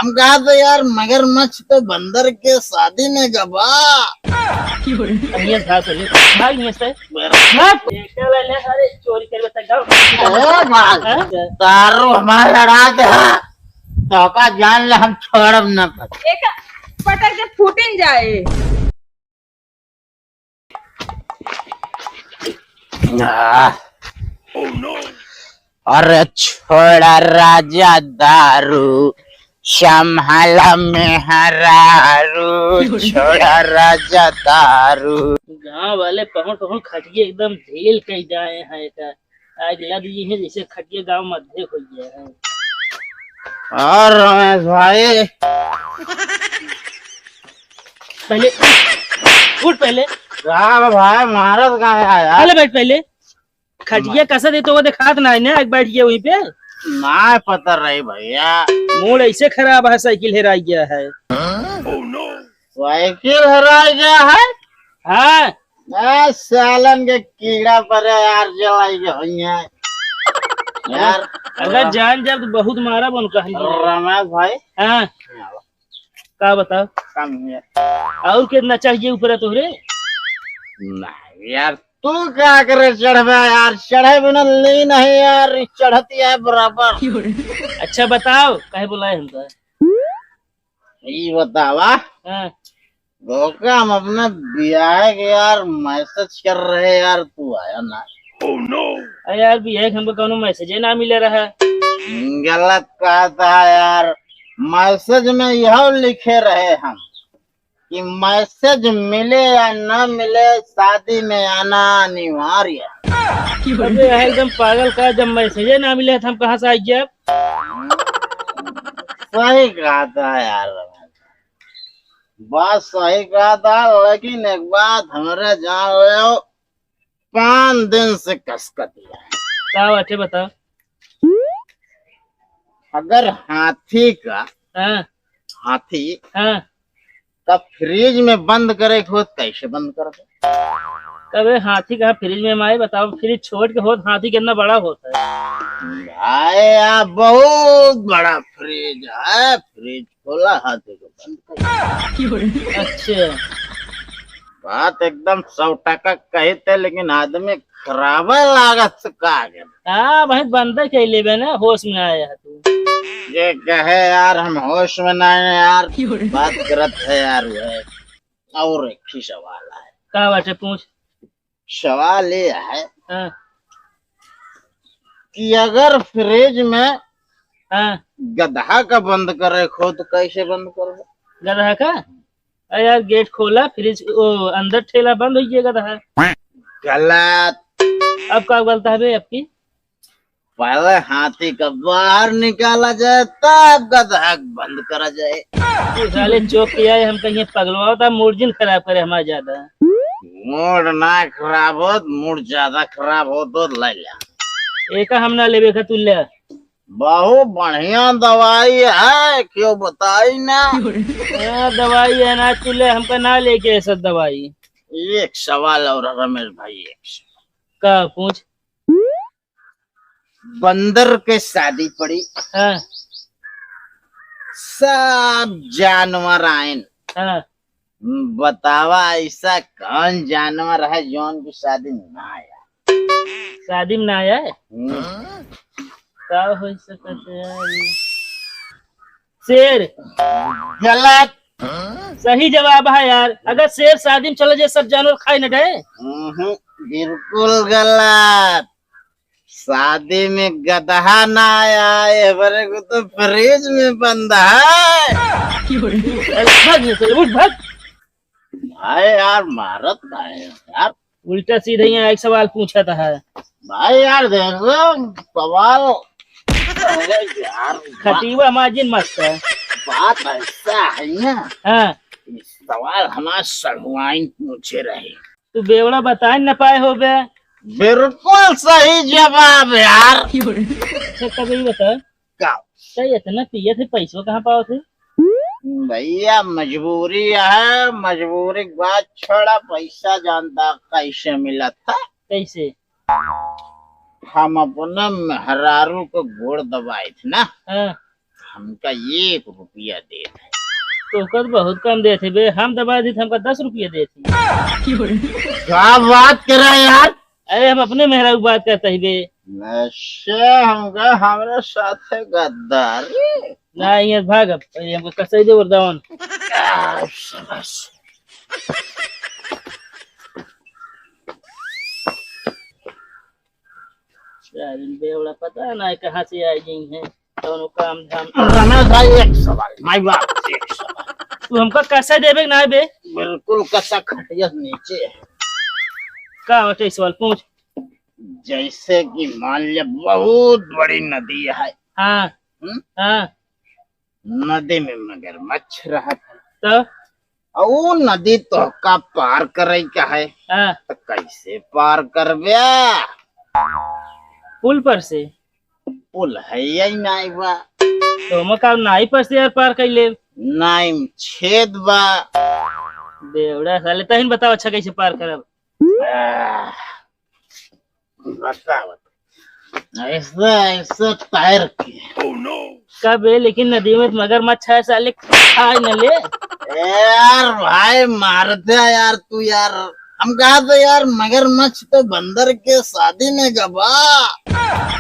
हम कहा तो यार मगरमच्छ तो बंदर के शादी में गवा। અહીંયા ભાગ કર્યો ભાગ અહીંયા से भाग एकटा वाले सारे चोरी कर बता गाओ तारो हमारा लड़ा दे तो का जान ले हम छोड़ब न पर एक पटक के फूटिन जाए। अरे छोड़ा राजा दारू संभाला में हरारू छोड़ा राजा दारू। गांव वाले पहुंच पहुंच खटिए एकदम ढील कई जाए हैं का आज लग जी है जैसे खटिए गांव मध्य हो गया है। और रमेश भाई पहले उठ पहले राम भाई महाराज कहाँ आया? पहले बैठ पहले खटिया कैसा दे तो वो दिखात ना है ना एक बैठ गया वहीं पे ना पता रही भैया मूड ऐसे खराब है साइकिल हेरा गया है। साइकिल हरा गया है। हाँ सालन के कीड़ा पर यार जलाई गई है यार। अगर जान जब बहुत मारा बन कहा रमेश भाई हाँ का बताओ कम है और कितना चाहिए ऊपर तुहरे? नहीं यार तू क्या करे चढ़वा यार चढ़े बिना ले नहीं यार चढ़ती है बराबर। अच्छा बताओ कहे बुलाए हमको? ये बतावा हाँ धोखा हम अपने ब्याह के यार मैसेज कर रहे यार तू आया ना। अरे यार भी है हमको कौन मैसेज ना मिले रहा। गलत कहा था यार मैसेज में यह लिखे रहे हम कि मैसेज मिले या न मिले शादी में आना अनिवार्य। अबे एकदम पागल का जब मैसेज ना मिले तो हम कहाँ से आइए? सही कहा था यार बात सही कहा था लेकिन एक बात हमारे जान लो 5 दिन से कसकत है। क्या बात है बताओ? अगर हाथी का हाँ हाथी हाँ का फ्रिज में बंद करे खुद कैसे बंद कर दे? कबे हाथी का फ्रिज में माए बताओ फ्रिज छोड़ के हो हाथी कितना बड़ा होता है? भाई यार बहुत बड़ा फ्रिज है फ्रिज खोला हाथी को बंद कर। अच्छा बात एकदम 100% कही थे लेकिन आदमी खराब लागत से कहा गया। हाँ भाई बंदा कह ले ना होश में आया है तू ये कहे यार हम होश में नहीं यार बात करत है यार वो और एक ही सवाल है। क्या बात है पूछ? सवाल ये है हाँ कि अगर फ्रिज में हाँ गधा का बंद करे खो तो कैसे बंद कर दे? गधा का? अरे यार गेट खोला फ्रिज अंदर ठेला बंद हो गया गधा। गलत। अब क्या गलता है बे आपकी? पहले हाथी का बाहर निकाला जाए तब गधा बंद करा जाए। साले चौक किया है हम कहीं पगलवा था मूड खराब करे हमारा ज्यादा। मूड ना खराब हो मूड ज्यादा खराब हो तो ले लिया एक हम ना लेबे का तू ले बहुत बढ़िया दवाई है क्यों बताई ना। दवाई है ना तू ले हमका ना लेके ऐसा दवाई। एक सवाल और रमेश भाई एक का पूछ? बंदर के शादी पड़ी हाँ सब जानवर आए हाँ बतावा ऐसा कौन जानवर है जौन की शादी ना आया? शादी में ना आया है? क्या हो सकता है? शेर। गलत। सही जवाब है यार अगर शेर शादी में चले जाए सब जानवर खाए न गए। बिल्कुल गलत। शादी में गधा ना आया है बरे को तो फ्रिज में बंद है। उठ भाग। भाई यार मारत ना है यार उल्टा सीधा यहाँ एक सवाल पूछा था है। भाई यार देखो सवाल यार खटीवा माजिन मस्त है। बात ऐसा है ना हाँ सवाल हमारे सड़ुआइन पूछे रहे तू बेवड़ा बता न पाए हो बे। बिल्कुल सही जवाब यार। अच्छा कभी बता क्या सही इतना पिए थे पैसों कहाँ पाओ थे? भैया मजबूरी है मजबूरी के बाद छोड़ा पैसा जानता कैसे मिला था? कैसे? हम अपने मेहरारू को गोड़ दबाए थे ना हाँ हमका 1 रुपया दे दे। तो कद बहुत कम देते बे, हम दबा दी हमका 10 रुपया देती। क्या बात कर रहा है यार? अरे हम अपने मेहरा की बात करते ही बे। नशे हमका हमारे साथ है गद्दारी। ना ये भाग अब पहले हमको कसई दे वरदावन। शाबाश। शायद बेवड़ा पता ना कहाँ से आई गई हैं दोनों काम धाम। रमेश भाई एक सवाल, माई बाप से एक सवाल। तू हमको कैसे देबे ना बे? बिल्कुल कसा खटिया नीचे है। का बटे सवाल पूछ। जैसे कि मान लिया बहुत बड़ी नदी है। हाँ हाँ नदी में मगरमच्छ रहा था, तो और वो नदी तो का पार करे का है, हाँ तो कैसे पार कर ब्या? पुल पर से। पुल है या नहीं बा? तो हम का नाई पर से यार पार कर ले। नाई छेद बा। बेवड़ा साले तहिन बताओ अच्छा कैसे पार करब। बताओ ऐसा ऐसा तैर के। कब है लेकिन नदी में मगरमच्छ है साले खाए न ले। यार भाई मारते है यार तू यार। हम कहा तो यार मगरमच्छ तो बंदर के शादी में गवा।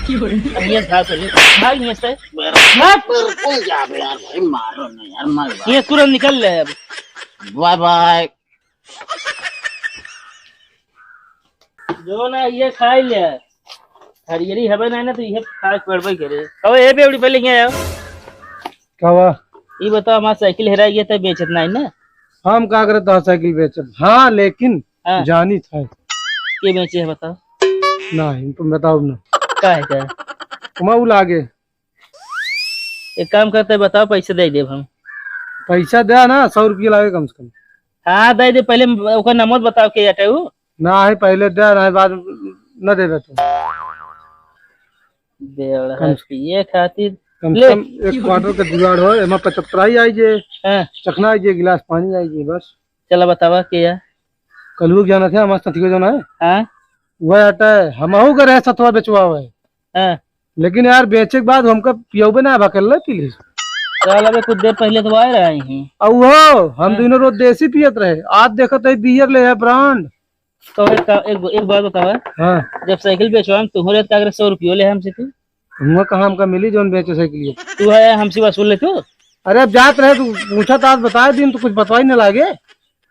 ये भाग ले भाग नहीं से बिल्कुल जा बे यार भाई, मारो नहीं यार मत। ये तुरंत निकल ले अब। Bye bye. जो ना ये खाई ले हरियरी हबे नहीं ना तो ये खाए पड़बे करे। अब ए बेवड़ी पहले यहाँ आओ। कवा ये बताओ हमारा साइकिल हेरा गया था बेचत नहीं ना? हम का करे तो साइकिल बेचब। हाँ लेकिन हाँ। जानी था ये बेचे है बताओ। नहीं तुम बताओ ना का है क्या? तुम्हारा लागे एक काम करते बताओ पैसे दे देब हम। पैसा दे ना 100 रुपया लागे कम से कम। हाँ दे दे पहले ओकर नंबर बताओ के अटू। ना है पहले दे ना है बाद न दे तो बेवड़ा है ये खातिर कम ले। से कम 1 क्वार्टर का जुगाड़ हो एमा 75 आई आई जे हाँ चखना आई जे गिलास पानी आई जे बस। चला बतावा के या कलू जाना था मस्त ठीक जाना है। हाँ वह हटा है हमहू करे सतवा बेचवा हुआ है, हाँ लेकिन यार बेचे के बाद हमका पियोबे ना बकल पी चल अबे कुछ देर पहले तो आए रहे हैं। अब वो हम दोनों रोज देसी पियत रहे, आज देखत है बियर ले है ब्रांड। तो एक बात बतावा, हाँ जब साइकिल बेचवा तू रेट का 100 रुपये ले हमसे तू हुआ कहाँ हमका मिली जो बेचे साइकिल। तू है हमसे वसूल ले तू। अरे अब जात रहे तू पूछा तो आज बताए दिन तो कुछ बतवाई न लागे।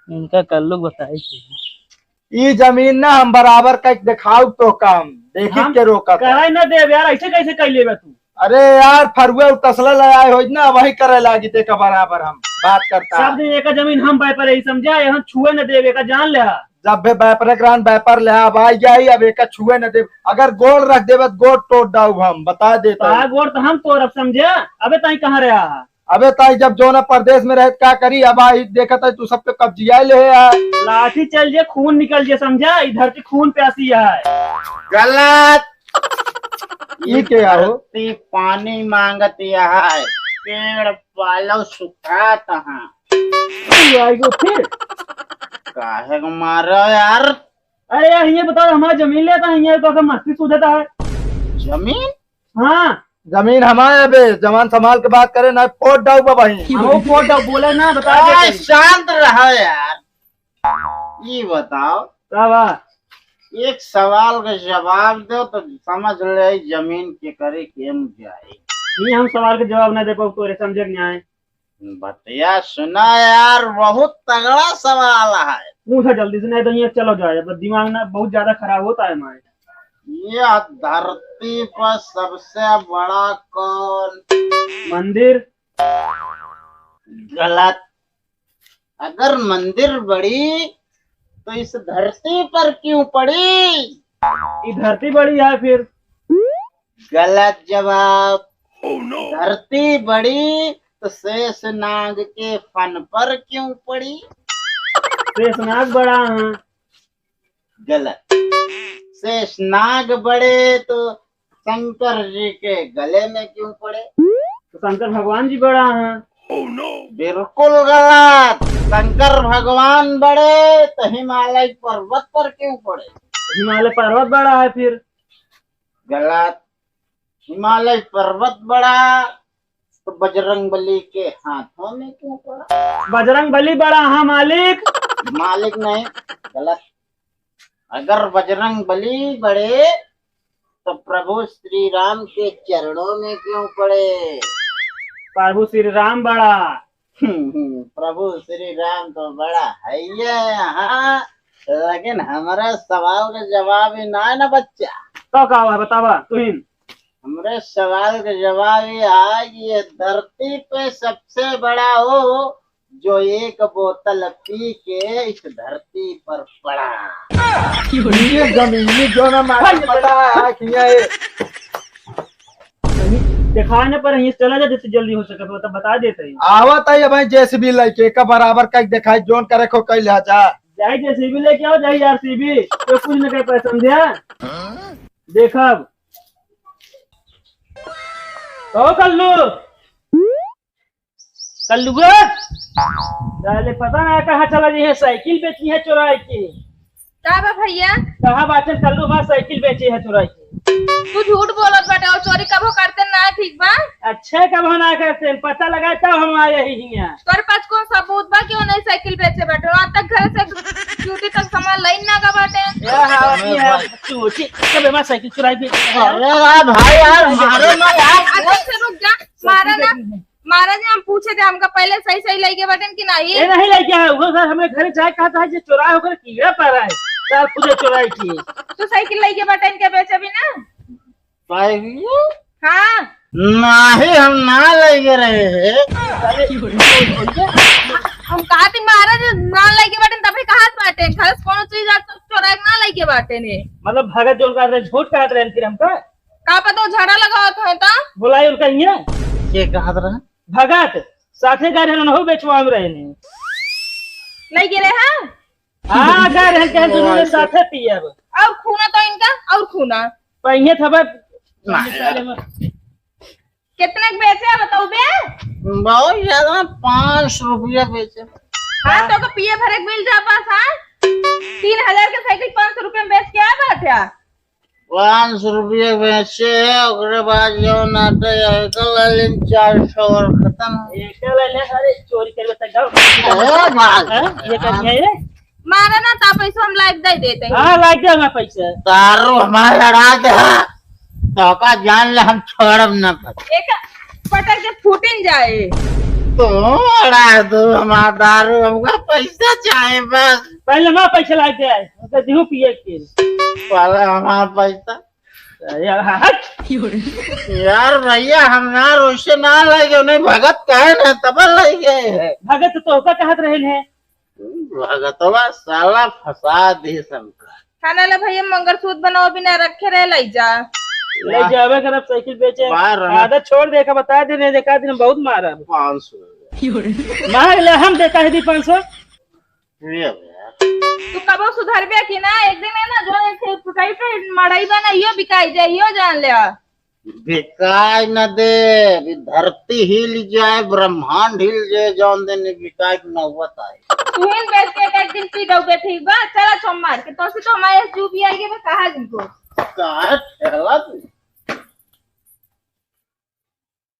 इनका कल लोग बताए ये जमीन ना हम बराबर का दिखाऊ तो काम देखी के रोका था। कराई ना दे यार ऐसे कैसे कर लेबे तू। अरे यार फरुए तसला लगाए हो ना वही करे लागी देखा बराबर हम बात करता सब दिन एक जमीन हम बाय पर ही समझा यहाँ छुए न देवे का जान ले। जब भी व्यापार ग्रांड व्यापार ले अब आई जाई अब एक छुए न दे, अगर गोल रख देवे तो गोल तोड़ दाऊ हम बता देता। गोड़ तो हम तोड़ अब समझे। अबे ताई कहाँ रहा? अबे ताई जब जो ना परदेश में रहे क्या करी, अब आई देखा था तू सब पे कब्जिया ले है। लाठी चल जे खून निकल जे समझा, इधर की खून प्यासी है। गलत। ये क्या हो? धरती पानी मांगती है, पेड़ पालो सुखा तहाँ। फिर काहे को मारो यार? अरे यार ये बताओ हमारा जमीन लेता है ये तो मस्ती सूझता है। जमीन? हाँ जमीन हमारे बे जवान संभाल के बात करे ना फोट डाउ बाबा वो फोटो बोले ना बता ओए, शांत रहो यार। ये बताओ एक सवाल का जवाब दो तो समझ ले जमीन के करे केम जाए। ये हम सवाल का जवाब ना दे पाओ तो समझ नहीं आए। बतिया सुना यार, बहुत तगड़ा सवाल है। पूछा जल्दी से नहीं तो ये चलो जाए, दिमाग ना बहुत ज्यादा खराब होता है हमारे। यह धरती पर सबसे बड़ा कौन? मंदिर। गलत। अगर मंदिर बड़ी तो इस धरती पर क्यों पड़ी? ये धरती बड़ी है फिर। गलत जवाब। धरती बड़ी तो शेष नाग के फन पर क्यों पड़ी? शेषनाग बड़ा है। गलत। शेषनाग बड़े तो शंकर जी के गले में क्यों पड़े? तो शंकर भगवान जी बड़ा है। बिल्कुल गलत। शंकर भगवान बड़े तो हिमालय पर्वत पर क्यों पड़े? हिमालय पर्वत बड़ा है फिर। गलत। हिमालय पर्वत बड़ा तो बजरंग बली के हाथों में क्यों पड़ा? बजरंग बली बड़ा हाँ मालिक। मालिक नहीं, गलत। अगर बजरंग बली बड़े तो प्रभु श्री राम के चरणों में क्यों पड़े? प्रभु श्री राम बड़ा। प्रभु श्री राम तो बड़ा है ही है यहाँ, लेकिन हमारे सवाल का जवाब ही ना है ना बच्चा। तो का हुआ बतावा तुहिन। हमारे सवाल का जवाब ये है कि ये धरती पे सबसे बड़ा हो जो एक बोतल पी के इस धरती पर पड़ा। ये जमीनी जो ना मारा पता है कि ये दिखाने पर ही चला जा जितनी जल्दी हो सके तो बता देते ही। आवत है भाई जेसीबी लेके का बराबर का दिखाई जोन करे को कई लिहाजा जाए जेसीबी लेके आओ, जाए आरसीबी तो कुछ न कह पाए, समझा? देखब तो कल्लू कल्लू पहले पता ना कहाँ चला जी है, साइकिल बेची है चुराई की। का बा भैया? कहाँ बाटे कल्लू वहाँ साइकिल बेची है चुराई की। तू झूठ बोलत बाटे और चोरी कबो करते ना, ठीक बा? अच्छे कब ना करते पता लगा तब हम आए ही यहाँ। तोरे पास कौन सबूत बा कि वो नहीं साइकिल बेचे बाटे? वहाँ तक घर से ड्यूटी तक सामान लाइन ना का बाटे। कब हमारा साइकिल चुराई की। अरे यार भाई यार मारो ना यार। अच्छा से रुक जा, मारा ना मारा जी। हम पूछे थे हमका पहले सही सही लगे बाटे कि नहीं? ये नहीं लेके आया वो सर, हमें घर जाए कहा था चुराई होकर कीड़ा पा रहा है सर, पूरे चुराई की। तू साइकिल लगे बाटे इनके बेचे भी ना? हाँ नहीं हम ना लगे रहे हैं। हम कहा थी महाराज ना लगे बाटे तभी कहा बाटे घर से कौन चीज चोरा ना लगे बाटे ने। मतलब भगत जोड़ कर रहे झूठ कहते रहे फिर हमका का पता झड़ा लगा था तो बुलाए उनका ये ये कहा रहा भगत साथे गए रहन हो बेचवा में रहे ने नहीं गिरे हैं। हां गए रहन के दोनों साथे पियब और खूना तो इनका और खूना पहिए थबे कितने के बेचे बताओ बे? बहुत ज्यादा 5 रुपया बेचे। हाँ तो पिए भरे मिल जा पास। हाँ 3000 के साइकिल 500 रुपए में बेच के आ बैठा। 500 रुपये बेचे ओकरे बाद जो नाटे कल 400 और खत्म। एक ले अरे चोरी कर बता गाओ ये कर है मारा ना ता पैसा हम लाइक दे देते हैं। हां लाइक दे हमारा पैसा तारो हमारा लड़ा दे तो का जान ले हम छोड़ब ना। एक पटक के फूटिन जाए तो अड़ा दो हमारा दारू, हमका पैसा चाहिए बस। पहले मैं पैसा ला दे तो दिहू पिए के पहले हमारा पैसा यार भैया हम ना रोशे ना लगे नहीं भगत कहे ना तब लगे है। भगत तो का कहत रहे हैं भगतवा साला फसा दी सबका। खाना ला भैया मंगलसूत्र बनाओ बिना रखे रह लाई जा ले जावे करब साइकिल बेचे आदत छोड़ दे का बता दे नहीं देखा दिन बहुत मारा 500 मार ले हम देता है दी 500 तू कब सुधर बे कि ना? एक दिन है ना जो फुटाई पे मड़ाई बना यो बिकाई जाए यो जान ले। बिकाय न दे, धरती हिल जाए ब्रह्मांड हिल जाए जौन दिन बिकाय नौबत आए। तू इन बेच के एक दिन पी दोगे ठीक बा? चला सोमवार के तो से तो हमारे जूबी आएगी मैं कहा जिनको कहा ठेला तू